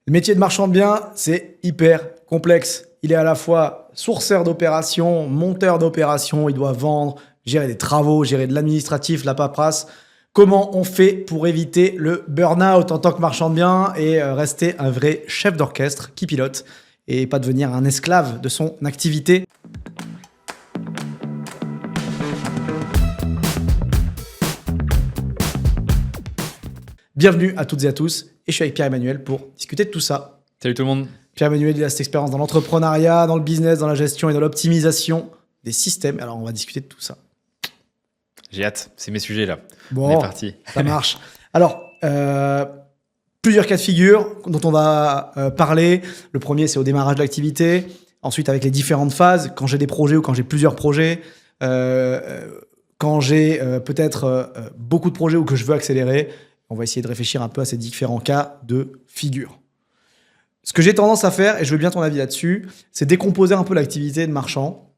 Le métier de marchand de biens, c'est hyper complexe. Il est à la fois sourceur d'opérations, monteur d'opérations, il doit vendre, gérer des travaux, gérer de l'administratif, la paperasse. Comment on fait pour éviter le burn-out en tant que marchand de biens et rester un vrai chef d'orchestre qui pilote et pas devenir un esclave de son activité? Bienvenue à toutes et à tous, et je suis avec Pierre-Emmanuel pour discuter de tout ça. Salut tout le monde. Pierre-Emmanuel, il a cette expérience dans l'entrepreneuriat, dans le business, dans la gestion et dans l'optimisation des systèmes. Alors, on va discuter de tout ça. J'ai hâte, c'est mes sujets là. Bon, on est parti. Ça marche. Alors, plusieurs cas de figure dont on va parler. Le premier, c'est au démarrage de l'activité. Ensuite, avec les différentes phases, quand j'ai des projets ou quand j'ai plusieurs projets. Quand j'ai peut-être beaucoup de projets ou que je veux accélérer. On va essayer de réfléchir un peu à ces différents cas de figure. Ce que j'ai tendance à faire, et je veux bien ton avis là-dessus, c'est décomposer un peu l'activité de marchand.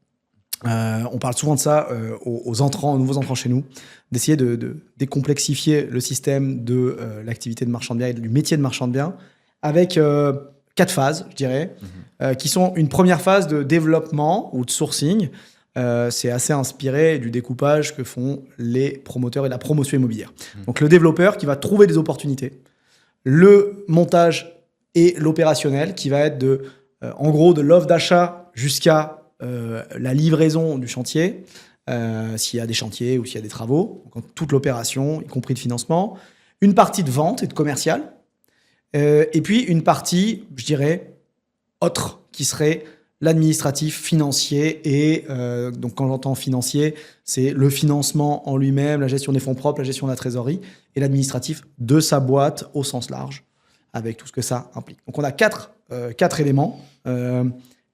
On parle souvent de ça aux nouveaux entrants chez nous, d'essayer de décomplexifier le système de l'activité de marchand de biens et du métier de marchand de biens avec 4 phases, je dirais, qui sont une première phase de développement ou de sourcing. C'est assez inspiré du découpage que font les promoteurs et la promotion immobilière. Donc le développeur qui va trouver des opportunités, le montage et l'opérationnel qui va être en gros de l'offre d'achat jusqu'à la livraison du chantier, s'il y a des chantiers ou s'il y a des travaux, donc toute l'opération, y compris le financement, une partie de vente et de commercial, et puis une partie, je dirais, autre, qui serait l'administratif financier. Et donc quand j'entends financier, c'est le financement en lui-même, la gestion des fonds propres, la gestion de la trésorerie, et l'administratif de sa boîte au sens large, avec tout ce que ça implique. Donc on a quatre éléments,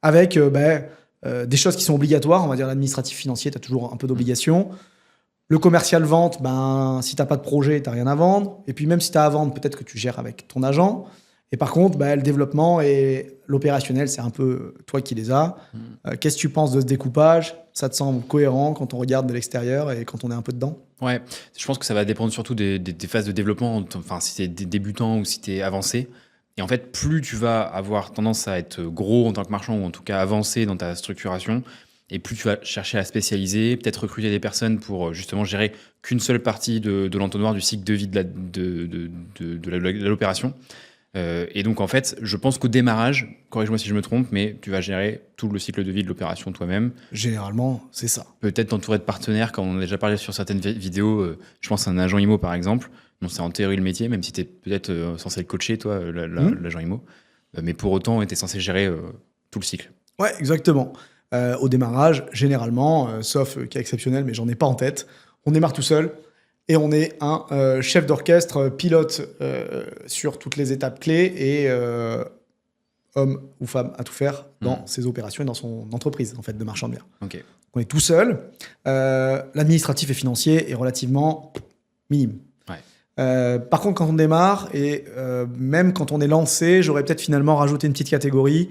avec des choses qui sont obligatoires. On va dire l'administratif financier, tu as toujours un peu d'obligation. Le commercial vente, si tu n'as pas de projet, tu n'as rien à vendre. Et puis même si tu as à vendre, peut-être que tu gères avec ton agent. Et par contre, le développement et l'opérationnel, c'est un peu toi qui les as. Qu'est-ce que tu penses de ce découpage? Ça te semble cohérent quand on regarde de l'extérieur et quand on est un peu dedans? Ouais, je pense que ça va dépendre surtout des phases de développement, enfin si tu es débutant ou si tu es avancé. Et en fait, plus tu vas avoir tendance à être gros en tant que marchand ou en tout cas avancé dans ta structuration, et plus tu vas chercher à spécialiser, peut-être recruter des personnes pour justement gérer qu'une seule partie de l'entonnoir du cycle de vie de l'opération. Et donc, en fait, je pense qu'au démarrage, corrige-moi si je me trompe, mais tu vas gérer tout le cycle de vie de l'opération toi-même. Généralement, c'est ça. Peut-être t'entourer de partenaires, comme on a déjà parlé sur certaines vidéos. Je pense à un agent IMO, par exemple. Bon, c'est en théorie le métier, même si tu es peut-être censé le coacher, toi, l'agent IMO. Mais pour autant, tu es censé gérer tout le cycle. Ouais, exactement. Au démarrage, généralement, sauf cas exceptionnel, mais j'en ai pas en tête, on démarre tout seul. Et on est un chef d'orchestre, pilote sur toutes les étapes clés et homme ou femme à tout faire dans ses opérations et dans son entreprise en fait, de marchand de biens. Okay. On est tout seul. L'administratif et financier est relativement minime. Ouais. Par contre, quand on démarre et même quand on est lancé, j'aurais peut-être finalement rajouté une petite catégorie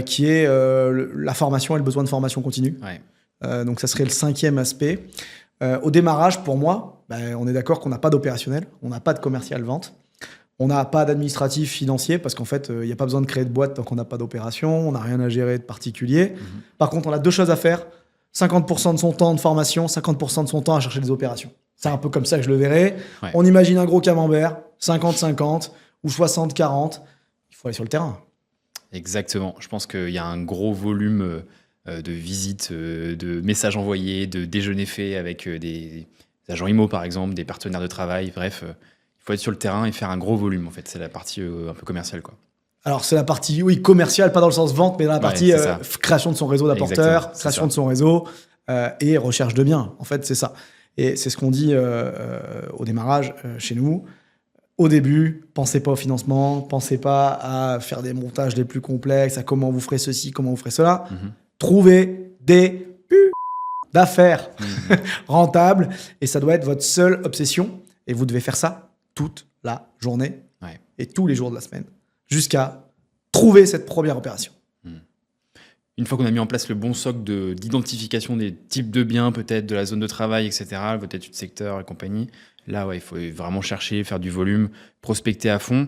qui est la formation et le besoin de formation continue. Ouais. Donc ça serait le 5e aspect. Au démarrage, pour moi, on est d'accord qu'on n'a pas d'opérationnel, on n'a pas de commercial vente, on n'a pas d'administratif financier parce qu'en fait, il n'y a pas besoin de créer de boîte tant qu'on n'a pas d'opération, on n'a rien à gérer de particulier. Par contre, on a 2 choses à faire, 50% de son temps de formation, 50% de son temps à chercher des opérations. C'est un peu comme ça que je le verrais. Ouais. On imagine un gros camembert, 50-50 ou 60-40, il faut aller sur le terrain. Exactement, je pense qu'il y a un gros volume de visites, de messages envoyés, de déjeuners faits avec des agents IMO par exemple, des partenaires de travail, bref, il faut être sur le terrain et faire un gros volume en fait, c'est la partie un peu commerciale quoi. Alors c'est la partie commerciale, pas dans le sens vente, mais dans la partie création de son réseau d'apporteurs, création de son réseau et recherche de biens, en fait c'est ça. Et c'est ce qu'on dit au démarrage chez nous. Au début, pensez pas au financement, pensez pas à faire des montages les plus complexes, à comment vous ferez ceci, comment vous ferez cela. Trouvez des d'affaires rentables et ça doit être votre seule obsession et vous devez faire ça toute la journée et tous les jours de la semaine jusqu'à trouver cette première opération. Une fois qu'on a mis en place le bon socle d'identification des types de biens, peut-être de la zone de travail, etc., votre étude secteur et compagnie, là, il faut vraiment chercher, faire du volume, prospecter à fond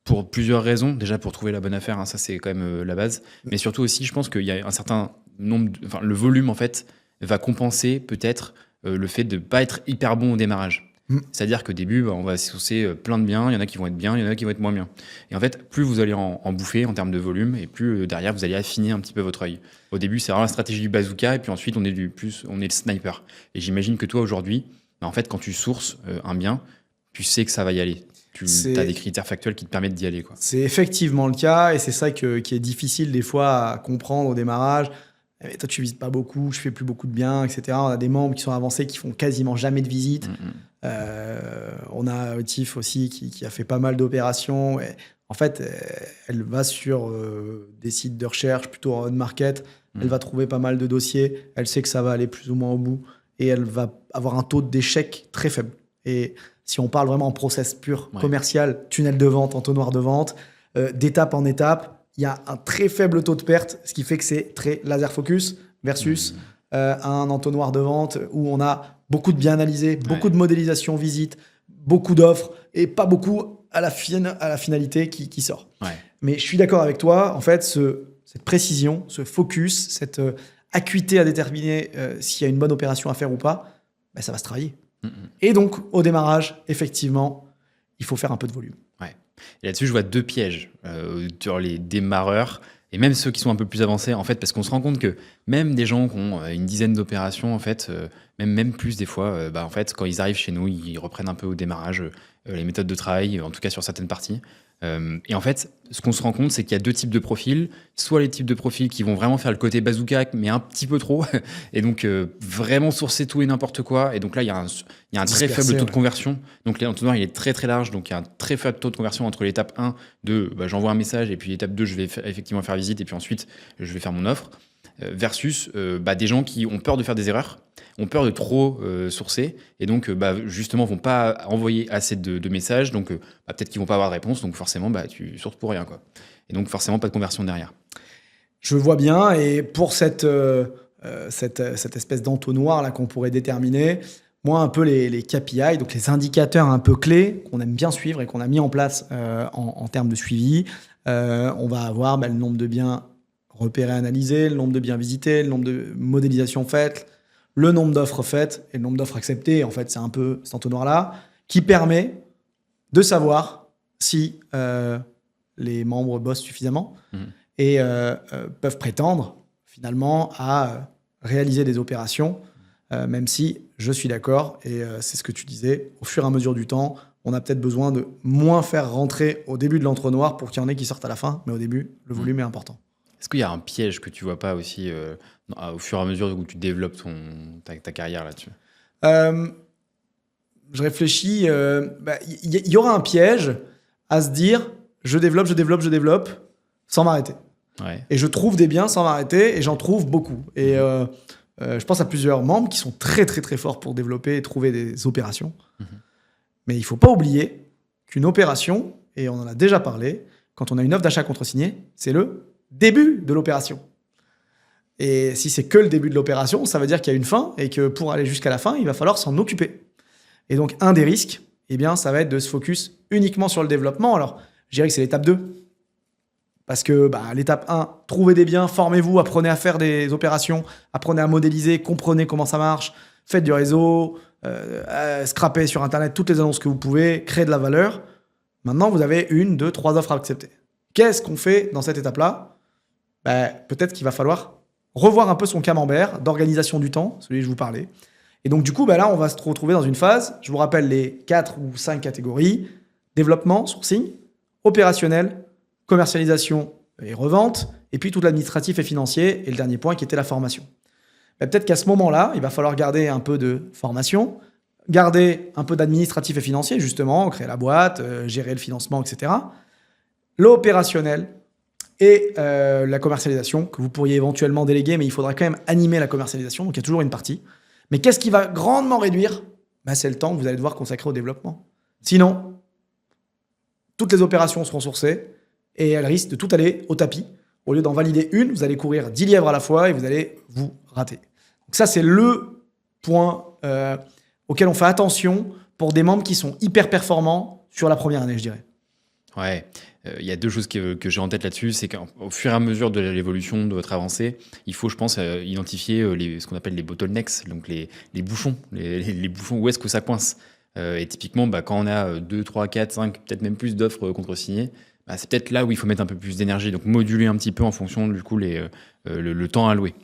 pour plusieurs raisons. Déjà, pour trouver la bonne affaire, hein, ça c'est quand même la base. Mais surtout aussi, je pense qu'il y a un certain nombre, enfin le volume en fait va compenser peut-être le fait de pas être hyper bon au démarrage. C'est-à-dire qu'au début, on va sourcer plein de biens, il y en a qui vont être bien, il y en a qui vont être moins bien. Et en fait, plus vous allez en bouffer en termes de volume, et plus derrière, vous allez affiner un petit peu votre œil. Au début, c'est vraiment la stratégie du bazooka, et puis ensuite, on est le sniper. Et j'imagine que toi, aujourd'hui, en fait, quand tu sources un bien, tu sais que ça va y aller. Tu as des critères factuels qui te permettent d'y aller, quoi. C'est effectivement le cas, et c'est ça qui est difficile des fois à comprendre au démarrage. Mais toi, tu visites pas beaucoup, je fais plus beaucoup de biens, etc. On a des membres qui sont avancés qui font quasiment jamais de visite. On a Tiff aussi qui a fait pas mal d'opérations. Et en fait, elle va sur des sites de recherche plutôt en on-market. Elle va trouver pas mal de dossiers. Elle sait que ça va aller plus ou moins au bout. Et elle va avoir un taux d'échec très faible. Et si on parle vraiment en process pur, commercial, tunnel de vente, entonnoir de vente, d'étape en étape, il y a un très faible taux de perte, ce qui fait que c'est très laser focus versus un entonnoir de vente où on a beaucoup de biens analysés, beaucoup de modélisation visite, beaucoup d'offres et pas beaucoup à la finalité qui sort. Mais je suis d'accord avec toi, en fait, cette précision, ce focus, cette acuité à déterminer s'il y a une bonne opération à faire ou pas, ben, ça va se travailler. Et donc, au démarrage, effectivement, il faut faire un peu de volume. Et là-dessus, je vois deux pièges sur les démarreurs et même ceux qui sont un peu plus avancés, en fait, parce qu'on se rend compte que même des gens qui ont une dizaine d'opérations, en fait, même plus des fois, en fait, quand ils arrivent chez nous, ils reprennent un peu au démarrage les méthodes de travail, en tout cas sur certaines parties. Et en fait, ce qu'on se rend compte, c'est qu'il y a deux types de profils. Soit les types de profils qui vont vraiment faire le côté bazooka, mais un petit peu trop, et donc vraiment sourcer tout et n'importe quoi. Et donc là, il y a un très faible taux de conversion. Donc l'entonnoir, il est très très large, donc il y a un très faible taux de conversion entre l'étape 1 de j'envoie un message, et puis l'étape 2, je vais effectivement faire visite, et puis ensuite, je vais faire mon offre. Versus des gens qui ont peur de faire des erreurs, ont peur de trop sourcer, et donc justement vont pas envoyer assez de messages, donc peut-être qu'ils vont pas avoir de réponse, donc forcément tu sources pour rien, quoi. Et donc forcément pas de conversion derrière. Je vois bien, et pour cette espèce d'entonnoir là qu'on pourrait déterminer, moi un peu les KPI, donc les indicateurs un peu clés qu'on aime bien suivre et qu'on a mis en place en termes de suivi, on va avoir le nombre de biens repérés, analysés, le nombre de biens visités, le nombre de modélisations faites, le nombre d'offres faites et le nombre d'offres acceptées. En fait, c'est un peu cet entonnoir-là qui permet de savoir si les membres bossent suffisamment et peuvent prétendre finalement à réaliser des opérations, même si je suis d'accord, et c'est ce que tu disais, au fur et à mesure du temps, on a peut-être besoin de moins faire rentrer au début de l'entonnoir pour qu'il y en ait qui sortent à la fin, mais au début, le volume est important. Est-ce qu'il y a un piège que tu vois pas aussi au fur et à mesure où tu développes ta carrière là-dessus? Je réfléchis. Il y aura un piège à se dire je développe sans m'arrêter. Et je trouve des biens sans m'arrêter et j'en trouve beaucoup. Et je pense à plusieurs membres qui sont très très très forts pour développer et trouver des opérations. Mais il ne faut pas oublier qu'une opération, et on en a déjà parlé, quand on a une offre d'achat contre-signée, c'est le début de l'opération. Et si c'est que le début de l'opération, ça veut dire qu'il y a une fin et que pour aller jusqu'à la fin, il va falloir s'en occuper. Et donc, un des risques, ça va être de se focus uniquement sur le développement. Alors, je dirais que c'est l'étape 2. Parce que l'étape 1, trouvez des biens, formez-vous, apprenez à faire des opérations, apprenez à modéliser, comprenez comment ça marche, faites du réseau, scrapez sur Internet toutes les annonces que vous pouvez, créez de la valeur. Maintenant, vous avez 1, 2, 3 offres à accepter. Qu'est-ce qu'on fait dans cette étape-là ? Peut-être qu'il va falloir revoir un peu son camembert d'organisation du temps, celui que je vous parlais. Et donc, du coup, là, on va se retrouver dans une phase, je vous rappelle les 4 ou 5 catégories: développement, sourcing, opérationnel, commercialisation et revente, et puis tout l'administratif et financier, et le dernier point qui était la formation. Peut-être qu'à ce moment-là, il va falloir garder un peu de formation, garder un peu d'administratif et financier, justement, créer la boîte, gérer le financement, etc. L'opérationnel et la commercialisation, que vous pourriez éventuellement déléguer, mais il faudra quand même animer la commercialisation, donc il y a toujours une partie. Mais qu'est-ce qui va grandement réduire ? C'est le temps que vous allez devoir consacrer au développement. Sinon, toutes les opérations seront sourcées et elles risquent de tout aller au tapis. Au lieu d'en valider une, vous allez courir 10 lièvres à la fois et vous allez vous rater. Donc ça, c'est le point auquel on fait attention pour des membres qui sont hyper performants sur la première année, je dirais. Ouais, il y a 2 choses que j'ai en tête là-dessus. C'est qu'au fur et à mesure de l'évolution de votre avancée, il faut, je pense, identifier, ce qu'on appelle les bottlenecks, donc les bouchons, les bouchons, où est-ce que ça coince? Et typiquement, quand on a, 2, 3, 4, 5, peut-être même plus d'offres, contresignées, c'est peut-être là où il faut mettre un peu plus d'énergie, donc moduler un petit peu en fonction, du coup, le temps alloué.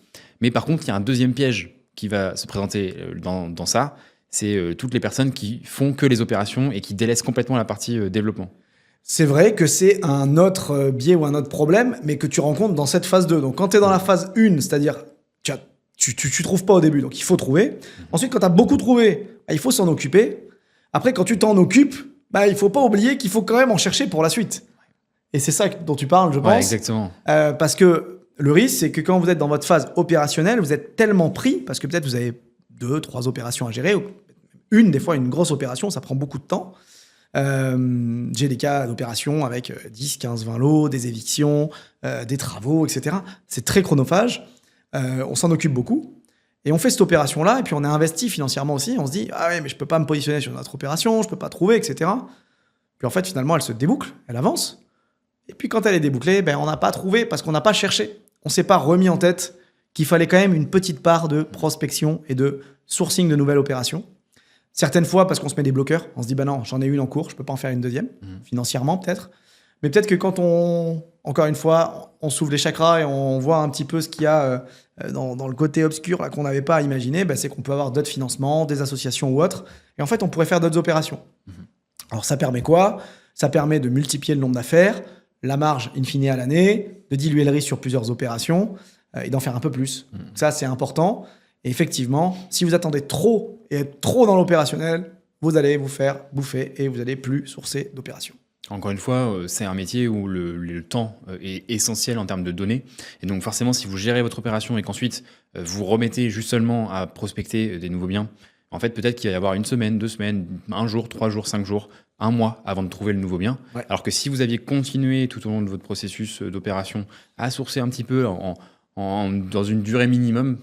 Mais par contre, il y a un deuxième piège qui va se présenter, dans ça, c'est, toutes les personnes qui font que les opérations et qui délaissent complètement la partie, développement. C'est vrai que c'est un autre biais ou un autre problème, mais que tu rencontres dans cette phase 2. Donc quand tu es dans la phase 1, c'est-à-dire tu trouves pas au début, donc il faut trouver. Ensuite, quand tu as beaucoup trouvé, il faut s'en occuper. Après, quand tu t'en occupes, il faut pas oublier qu'il faut quand même en chercher pour la suite. Et c'est ça dont tu parles, je pense. Ouais, exactement. Parce que le risque, c'est que quand vous êtes dans votre phase opérationnelle, vous êtes tellement pris, parce que peut-être vous avez 2, 3 opérations à gérer, ou des fois une grosse opération, ça prend beaucoup de temps. J'ai des cas d'opérations avec 10, 15, 20 lots, des évictions, des travaux, etc. C'est très chronophage. On s'en occupe beaucoup. Et on fait cette opération-là, et puis on est investi financièrement aussi. On se dit, ah ouais, mais je peux pas me positionner sur notre opération, je peux pas trouver, etc. Puis en fait, finalement, elle se déboucle, elle avance. Et puis quand elle est débouclée, on n'a pas trouvé parce qu'on n'a pas cherché. On s'est pas remis en tête qu'il fallait quand même une petite part de prospection et de sourcing de nouvelles opérations. Certaines fois, parce qu'on se met des bloqueurs, on se dit, non, j'en ai une en cours, je peux pas en faire une deuxième, financièrement peut-être. Mais peut-être que quand encore une fois, on s'ouvre les chakras et on voit un petit peu ce qu'il y a dans le côté obscur là, qu'on n'avait pas imaginé, c'est qu'on peut avoir d'autres financements, des associations ou autres. Et en fait, on pourrait faire d'autres opérations. Alors ça permet quoi? Ça permet de multiplier le nombre d'affaires, la marge in fine à l'année, de diluer le risque sur plusieurs opérations et d'en faire un peu plus. Ça, c'est important. Et effectivement, si vous attendez trop et être trop dans l'opérationnel, vous allez vous faire bouffer et vous allez plus sourcer d'opérations. Encore une fois, c'est un métier où le temps est essentiel en termes de données. Et donc forcément, si vous gérez votre opération et qu'ensuite vous remettez juste seulement à prospecter des nouveaux biens, en fait, peut-être qu'il va y avoir 1 semaine, 2 semaines, 1 jour, 3 jours, 5 jours, 1 mois avant de trouver le nouveau bien. Ouais. Alors que si vous aviez continué tout au long de votre processus d'opération à sourcer un petit peu dans une durée minimum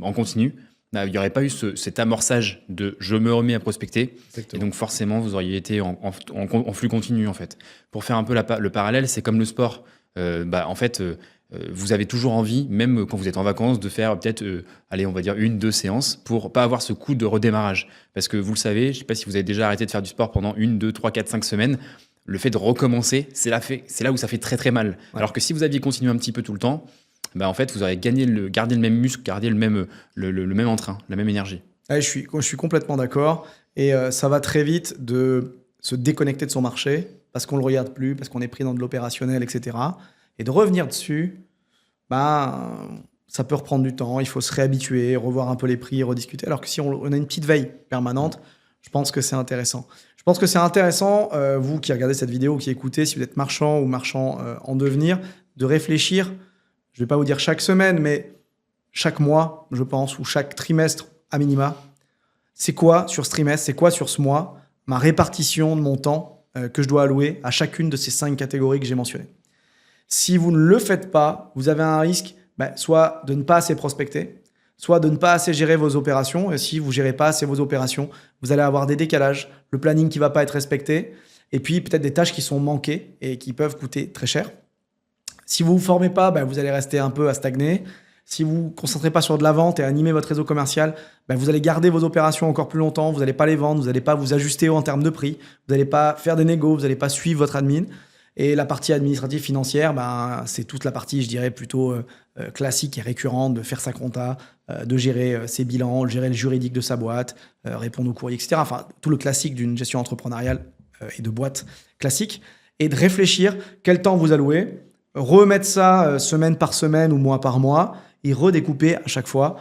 en continu, il n'y aurait pas eu cet amorçage de « je me remets à prospecter ». Et donc forcément, vous auriez été en flux continu en fait. Pour faire un peu le parallèle, c'est comme le sport. En fait, vous avez toujours envie, même quand vous êtes en vacances, de faire peut-être, allez, on va dire 1, 2 séances pour pas avoir ce coup de redémarrage. Parce que vous le savez, je ne sais pas si vous avez déjà arrêté de faire du sport pendant 1, 2, 3, 4, 5 semaines, le fait de recommencer, c'est là où ça fait très très mal. Ouais. Alors que si vous aviez continué un petit peu tout le temps, en fait, vous auriez gardé le même muscle, gardé le même entrain, la même énergie. Ouais, je suis complètement d'accord. Et ça va très vite de se déconnecter de son marché parce qu'on ne le regarde plus, parce qu'on est pris dans de l'opérationnel, etc. Et de revenir dessus, ça peut reprendre du temps. Il faut se réhabituer, revoir un peu les prix, rediscuter. Alors que si on a une petite veille permanente, je pense que c'est intéressant. Je pense que c'est intéressant, vous qui regardez cette vidéo, qui écoutez, si vous êtes marchand ou marchand en devenir, de réfléchir. Je ne vais pas vous dire chaque semaine, mais chaque mois, je pense, ou chaque trimestre à minima. C'est quoi sur ce trimestre, c'est quoi sur ce mois, ma répartition de mon temps que je dois allouer à chacune de ces 5 catégories que j'ai mentionnées. Si vous ne le faites pas, vous avez un risque soit de ne pas assez prospecter, soit de ne pas assez gérer vos opérations. Et si vous ne gérez pas assez vos opérations, vous allez avoir des décalages, le planning qui ne va pas être respecté, et puis peut-être des tâches qui sont manquées et qui peuvent coûter très cher. Si vous ne vous formez pas, vous allez rester un peu à stagner. Si vous ne vous concentrez pas sur de la vente et animer votre réseau commercial, vous allez garder vos opérations encore plus longtemps. Vous n'allez pas les vendre, vous n'allez pas vous ajuster en termes de prix, vous n'allez pas faire des négos, vous n'allez pas suivre votre admin. Et la partie administrative financière, c'est toute la partie, je dirais, plutôt classique et récurrente de faire sa compta, de gérer ses bilans, de gérer le juridique de sa boîte, répondre aux courriers, etc. Enfin, tout le classique d'une gestion entrepreneuriale et de boîte classique. Et de réfléchir quel temps vous allouez, remettre ça semaine par semaine ou mois par mois et redécouper à chaque fois.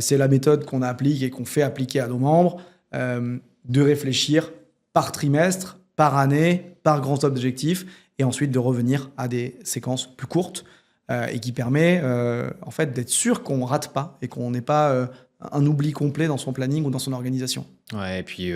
C'est la méthode qu'on applique et qu'on fait appliquer à nos membres, de réfléchir par trimestre, par année, par grands objectifs et ensuite de revenir à des séquences plus courtes et qui permet en fait d'être sûr qu'on ne rate pas et qu'on n'ait pas un oubli complet dans son planning ou dans son organisation. Ouais, et puis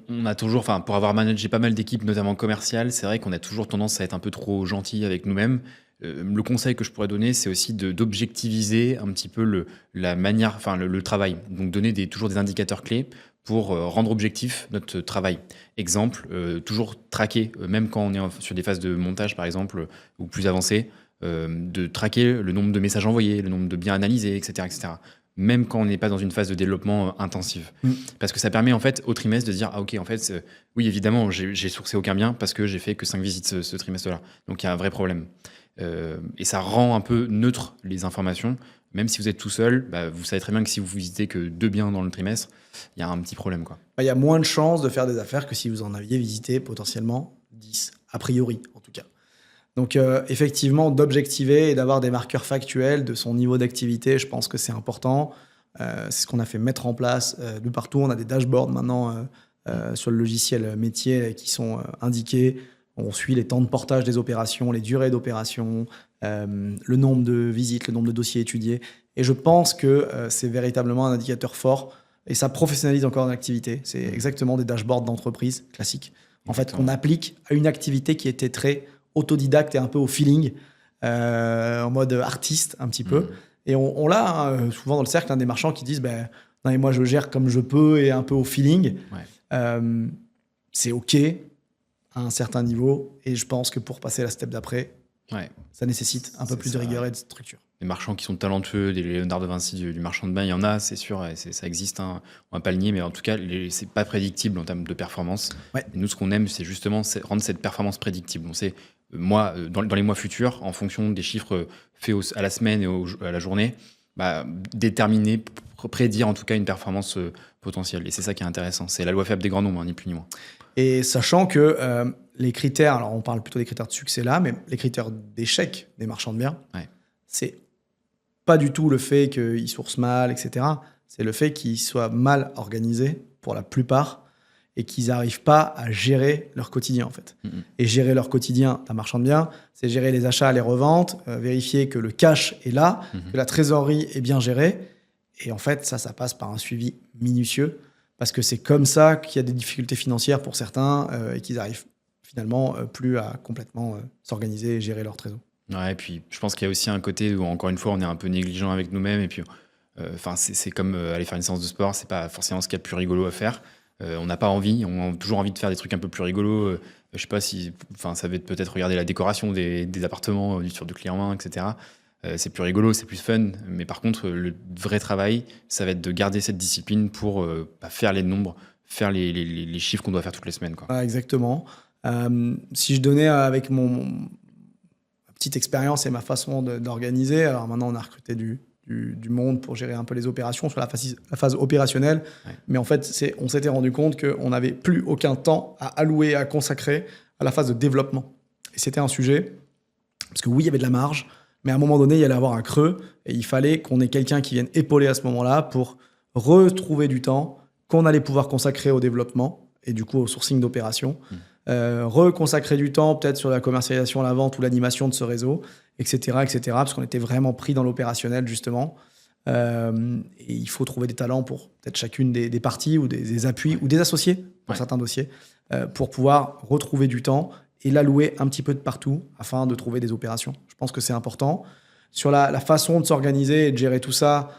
on a toujours, pour avoir managé pas mal d'équipes, notamment commerciales, c'est vrai qu'on a toujours tendance à être un peu trop gentil avec nous-mêmes. Le conseil que je pourrais donner, c'est aussi d'objectiviser un petit peu la manière, le travail. Donc donner toujours des indicateurs clés pour rendre objectif notre travail. Exemple, toujours traquer, même quand on est sur des phases de montage par exemple, ou plus avancées, de traquer le nombre de messages envoyés, le nombre de biens analysés, etc. etc. Même quand on n'est pas dans une phase de développement intensive. Parce que ça permet en fait au trimestre de dire, ah ok, en fait, oui évidemment, j'ai sourcé aucun bien parce que j'ai fait que 5 visites ce trimestre-là. Donc il y a un vrai problème. Et ça rend un peu neutre les informations. Même si vous êtes tout seul, vous savez très bien que si vous visitez que 2 biens dans le trimestre, il y a un petit problème, quoi. Il y a moins de chances de faire des affaires que si vous en aviez visité potentiellement 10, a priori en tout cas. Donc effectivement, d'objectiver et d'avoir des marqueurs factuels de son niveau d'activité, je pense que c'est important. C'est ce qu'on a fait mettre en place de partout. On a des dashboards maintenant sur le logiciel métier qui sont indiqués. On suit les temps de portage des opérations, les durées d'opération, le nombre de visites, le nombre de dossiers étudiés. Et je pense que c'est véritablement un indicateur fort et ça professionnalise encore l'activité. C'est exactement des dashboards d'entreprise classiques. En fait, qu'on applique à une activité qui était très autodidacte et un peu au feeling, en mode artiste un petit peu. Et on l'a souvent dans le cercle des marchands qui disent non, mais moi je gère comme je peux et un peu au feeling. C'est OK à un certain niveau et je pense que pour passer la step d'après, ça nécessite un peu plus de rigueur et de structure. Les marchands qui sont talentueux, des Léonard de Vinci du marchand de bain, il y en a, c'est sûr, et ça existe, hein, on va pas le nier, mais en tout cas, c'est pas prédictible en termes de performance. Et nous, ce qu'on aime, c'est justement rendre cette performance prédictible. On sait, moi, dans les mois futurs, en fonction des chiffres faits à la semaine et à la journée, déterminer, prédire en tout cas une performance potentielle. Et c'est ça qui est intéressant. C'est la loi faible des grands nombres, ni plus ni moins. Et sachant que les critères, alors on parle plutôt des critères de succès là, mais les critères d'échec des marchands de biens, c'est pas du tout le fait qu'ils sourcent mal, etc. C'est le fait qu'ils soient mal organisés pour la plupart et qu'ils n'arrivent pas à gérer leur quotidien en fait. Et gérer leur quotidien d'un marchand de biens, c'est gérer les achats, les reventes, vérifier que le cash est là, que la trésorerie est bien gérée. Et en fait, ça passe par un suivi minutieux parce que c'est comme ça qu'il y a des difficultés financières pour certains et qu'ils arrivent finalement plus à complètement s'organiser et gérer leur trésor. Ouais, et puis je pense qu'il y a aussi un côté où, encore une fois, on est un peu négligent avec nous-mêmes. Et puis, c'est comme aller faire une séance de sport, c'est pas forcément ce qu'il y a de plus rigolo à faire. On n'a pas envie, on a toujours envie de faire des trucs un peu plus rigolos. Je sais pas si, ça va être peut-être regarder la décoration des appartements sur du clé en main, etc. C'est plus rigolo, c'est plus fun. Mais par contre, le vrai travail, ça va être de garder cette discipline pour faire les nombres, faire les chiffres qu'on doit faire toutes les semaines, quoi. Ah, exactement. Si je donnais avec ma petite expérience et ma façon d'organiser, alors maintenant on a recruté du monde pour gérer un peu les opérations sur la phase opérationnelle, mais en fait on s'était rendu compte qu'on n'avait plus aucun temps à allouer, à consacrer à la phase de développement. Et c'était un sujet, parce que oui, il y avait de la marge, mais à un moment donné, il y allait avoir un creux, et il fallait qu'on ait quelqu'un qui vienne épauler à ce moment-là pour retrouver du temps qu'on allait pouvoir consacrer au développement, et du coup au sourcing d'opérations, reconsacrer du temps peut-être sur la commercialisation, la vente ou l'animation de ce réseau, etc., parce qu'on était vraiment pris dans l'opérationnel, justement. Et il faut trouver des talents pour peut-être chacune des parties ou des appuis ou des associés pour certains dossiers pour pouvoir retrouver du temps et l'allouer un petit peu de partout afin de trouver des opérations. Je pense que c'est important. Sur la façon de s'organiser et de gérer tout ça,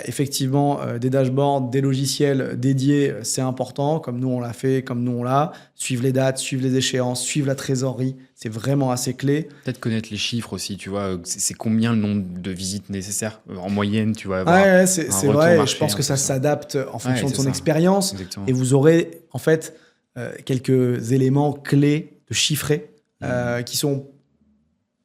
effectivement, des dashboards, des logiciels dédiés, c'est important, comme nous on l'a fait, comme nous on l'a. Suivre les dates, suivre les échéances, suivre la trésorerie, c'est vraiment assez clé. Peut-être connaître les chiffres aussi, tu vois, c'est combien le nombre de visites nécessaires en moyenne, tu vois. C'est vrai, je pense que ça s'adapte en fonction de son expérience. Exactement. Et vous aurez en fait quelques éléments clés de chiffrer qui sont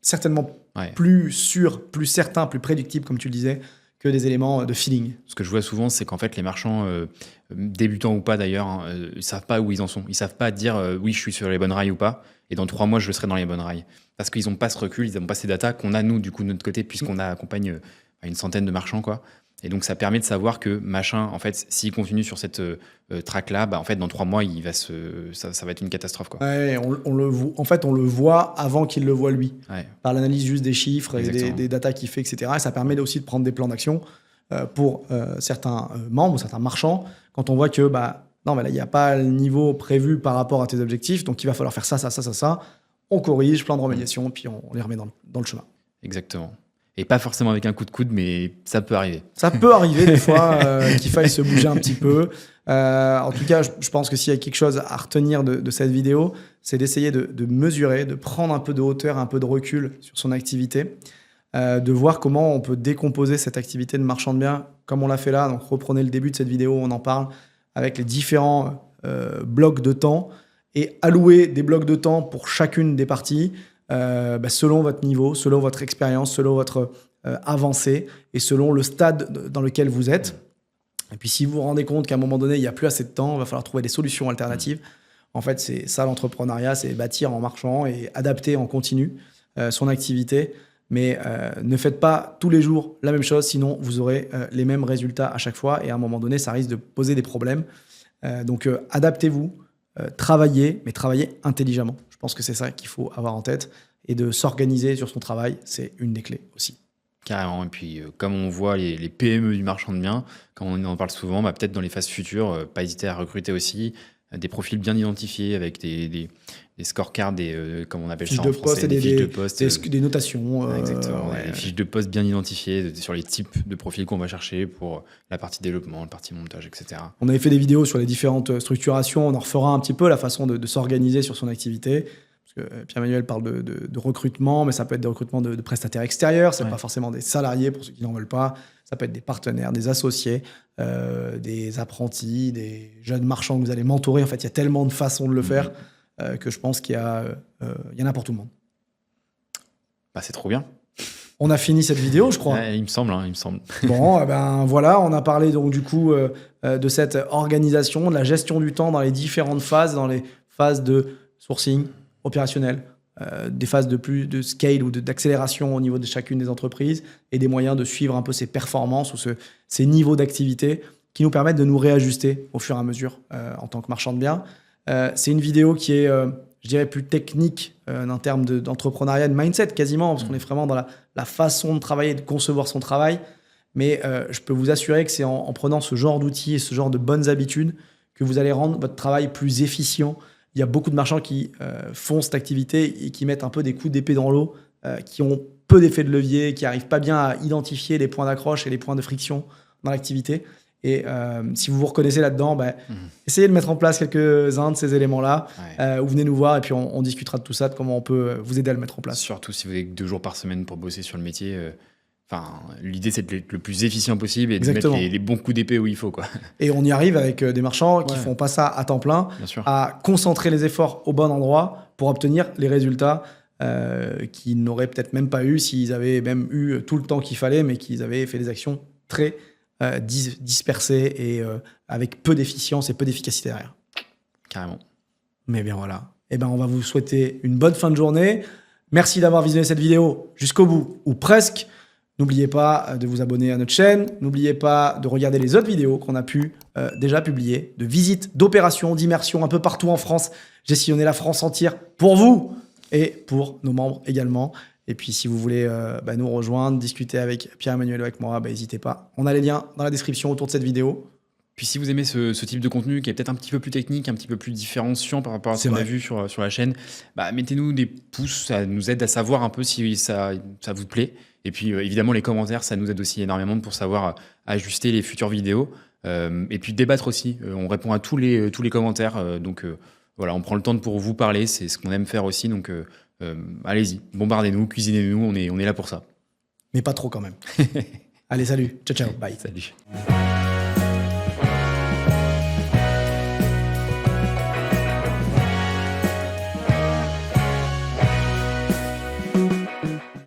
certainement plus sûrs, plus certains, plus prédictibles, comme tu le disais, que des éléments de feeling. Ce que je vois souvent, c'est qu'en fait, les marchands, débutants ou pas d'ailleurs, ils savent pas où ils en sont. Ils savent pas dire oui, je suis sur les bonnes rails ou pas, et dans 3 mois, je serai dans les bonnes rails. Parce qu'ils n'ont pas ce recul, ils n'ont pas ces datas qu'on a, nous, du coup, de notre côté, puisqu'on accompagne une centaine de marchands, quoi. Et donc, ça permet de savoir que machin, en fait, s'il continue sur cette track-là, en fait, dans 3 mois, ça va être une catastrophe, quoi. On le voit avant qu'il le voit lui, par l'analyse juste des chiffres et des datas qu'il fait, etc. Et ça permet aussi de prendre des plans d'action pour certains membres, certains marchands, quand on voit que non, mais là, il n'y a pas le niveau prévu par rapport à tes objectifs, donc il va falloir faire ça. On corrige, plan de remédiation, puis on les remet dans le chemin. Exactement. Et pas forcément avec un coup de coude, mais ça peut arriver. Ça peut arriver des fois qu'il faille se bouger un petit peu. En tout cas, je pense que s'il y a quelque chose à retenir de cette vidéo, c'est d'essayer de mesurer, de prendre un peu de hauteur, un peu de recul sur son activité, de voir comment on peut décomposer cette activité de marchand de biens comme on l'a fait là. Donc reprenez le début de cette vidéo, on en parle avec les différents blocs de temps et allouer des blocs de temps pour chacune des parties selon votre niveau, selon votre expérience, selon votre avancée et selon le stade dans lequel vous êtes. Et puis si vous vous rendez compte qu'à un moment donné, il n'y a plus assez de temps, il va falloir trouver des solutions alternatives. En fait, c'est ça l'entrepreneuriat, c'est bâtir en marchant et adapter en continu son activité. Mais ne faites pas tous les jours la même chose, sinon vous aurez les mêmes résultats à chaque fois et à un moment donné, ça risque de poser des problèmes. Donc adaptez-vous, travaillez, mais travaillez intelligemment. Je pense que c'est ça qu'il faut avoir en tête. Et de s'organiser sur son travail, c'est une des clés aussi. Carrément. Et puis, comme on voit les PME du marchand de biens, quand on en parle souvent, peut-être dans les phases futures, pas hésiter à recruter aussi des profils bien identifiés avec des scorecards, comme on appelle fiches ça de en français, poste, des fiches de poste. des notations. Exactement, des fiches de poste bien identifiées sur les types de profils qu'on va chercher pour la partie développement, la partie montage, etc. On avait fait des vidéos sur les différentes structurations. On en refera un petit peu la façon de s'organiser sur son activité. Parce que Pierre-Emmanuel parle de recrutement, mais ça peut être des recrutements de prestataires extérieurs, c'est pas forcément des salariés pour ceux qui n'en veulent pas, ça peut être des partenaires, des associés, des apprentis, des jeunes marchands que vous allez mentorer. En fait, il y a tellement de façons de le faire que je pense qu'il y en a pour tout le monde. C'est trop bien. On a fini cette vidéo, je crois. Il me semble. Bon, voilà, on a parlé donc du coup de cette organisation, de la gestion du temps dans les différentes phases, dans les phases de sourcing, opérationnel, des phases de scale ou d'accélération au niveau de chacune des entreprises et des moyens de suivre un peu ces performances ou ces niveaux d'activité qui nous permettent de nous réajuster au fur et à mesure en tant que marchand de biens. C'est une vidéo qui est, je dirais, plus technique en termes d'entrepreneuriat, de mindset quasiment, parce qu'on est vraiment dans la façon de travailler, de concevoir son travail. Mais je peux vous assurer que c'est en prenant ce genre d'outils et ce genre de bonnes habitudes que vous allez rendre votre travail plus efficient. Il y a beaucoup de marchands qui font cette activité et qui mettent un peu des coups d'épée dans l'eau, qui ont peu d'effet de levier, qui n'arrivent pas bien à identifier les points d'accroche et les points de friction dans l'activité. Et si vous vous reconnaissez là-dedans, essayez de mettre en place quelques-uns de ces éléments-là. Ou venez nous voir et puis on discutera de tout ça, de comment on peut vous aider à le mettre en place. Surtout si vous avez 2 jours par semaine pour bosser sur le métier. L'idée, c'est d'être le plus efficient possible et de mettre les bons coups d'épée où il faut, quoi. Et on y arrive avec des marchands qui font pas ça à temps plein, à concentrer les efforts au bon endroit pour obtenir les résultats qu'ils n'auraient peut-être même pas eu s'ils avaient même eu tout le temps qu'il fallait, mais qu'ils avaient fait des actions très dispersées et avec peu d'efficience et peu d'efficacité derrière. Carrément. Mais bien voilà. On va vous souhaiter une bonne fin de journée. Merci d'avoir visionné cette vidéo jusqu'au bout, ou presque. N'oubliez pas de vous abonner à notre chaîne. N'oubliez pas de regarder les autres vidéos qu'on a pu déjà publier, de visites, d'opérations, d'immersions un peu partout en France. J'ai sillonné la France entière pour vous et pour nos membres également. Et puis, si vous voulez nous rejoindre, discuter avec Pierre-Emmanuel ou avec moi, n'hésitez pas. On a les liens dans la description autour de cette vidéo. Puis si vous aimez ce type de contenu qui est peut-être un petit peu plus technique, un petit peu plus différenciant par rapport à ce qu'on a vu sur la chaîne, mettez-nous des pouces, ça nous aide à savoir un peu si ça vous plaît. Et puis évidemment, les commentaires, ça nous aide aussi énormément pour savoir ajuster les futures vidéos. Et puis débattre aussi. On répond à tous les commentaires. Donc voilà, on prend le temps pour vous parler. C'est ce qu'on aime faire aussi. Donc allez-y, bombardez-nous, cuisinez-nous. On est là pour ça. Mais pas trop quand même. Allez, salut. Ciao, ciao. Bye. Salut.